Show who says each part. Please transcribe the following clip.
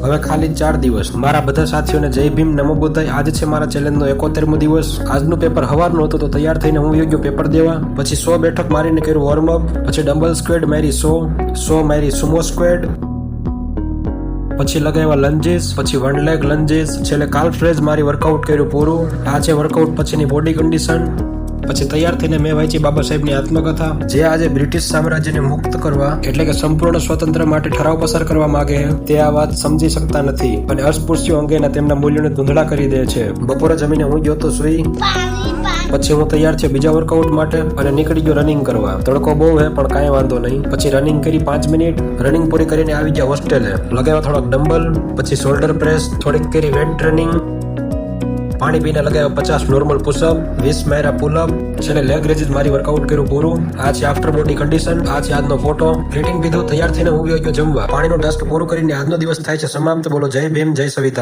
Speaker 1: હવે ખાલી 4 દિવસ. મારા બધા સાથીઓને જય ભીમ, નમો બુદ્ધાય. આજે છે મારા ચેલેન્જનો 71મો દિવસ. આજનું પેપર હવારનું હતું તો તૈયાર થઈને હું યોગ્ય પેપર દેવા. પછી 100 બેઠક મારીને કર્યું વોર્મઅપ. પછી ડમ્બલ સ્ક્વેડ મારી 100 મારી સુમો સ્ક્વેડ. પછી લગાવ્યા લંજીસ, પછી 1 લેગ લંજીસ, છેલ્લે કાલ્ફ રેઝ મારી વર્કઆઉટ કર્યું પૂરું. આ છે વર્કઆઉટ પછીની બોડી કન્ડિશન. પછી તૈયાર થઈને મેં વાંચી બાબા સાહેબની આત્મકથા, જે આજે બ્રિટિશ સામ્રાજ્યને મુક્ત કરવા એટલે કે સંપૂર્ણ સ્વતંત્ર માટે ઠરાવ પસાર કરવા માંગે છે. તે આ વાત સમજી શકતા નથી અને અસ્પૃશ્યો અંગેના તેમના મૂલ્યોને ધૂંધળા કરી દે છે. બપોરે જમીને હું ગયો તો સુઈ. પછી હું તૈયાર છે બીજા વર્કઆઉટ માટે અને નીકળી ગયો રનિંગ કરવા. તડકો બહુ હે પણ કાંઈ વાંધો નહીં. પછી રનિંગ કરી 5 મિનિટ. રનિંગ પૂરી કરીને આવી ગયા હોસ્ટેલે. લગાવ્યા થોડાક ડમ્બલ, પછી શોલ્ડર પ્રેસ, થોડીક કરી વેટ ટ્રેનિંગ. પાણી પીને લગાવ્યા 50 નોર્મલ પુશઅપ, 20 માર્યા પુલઅપ. છેલ્લે લેગ રેઝિસ મારી વર્કઆઉટ કર્યું પૂરું. આ છે આફ્ટર બોડી કન્ડિશન. આ છે આજનો ફોટો. ગ્રીટિંગ પીધું, તૈયાર થઈને હું ગયો જમવા. પાણીનો ટાસ્ક પૂરું કરીને આજનો દિવસ થાય છે સમાપ્ત. બોલો જય ભીમ, જય સંવિધાન.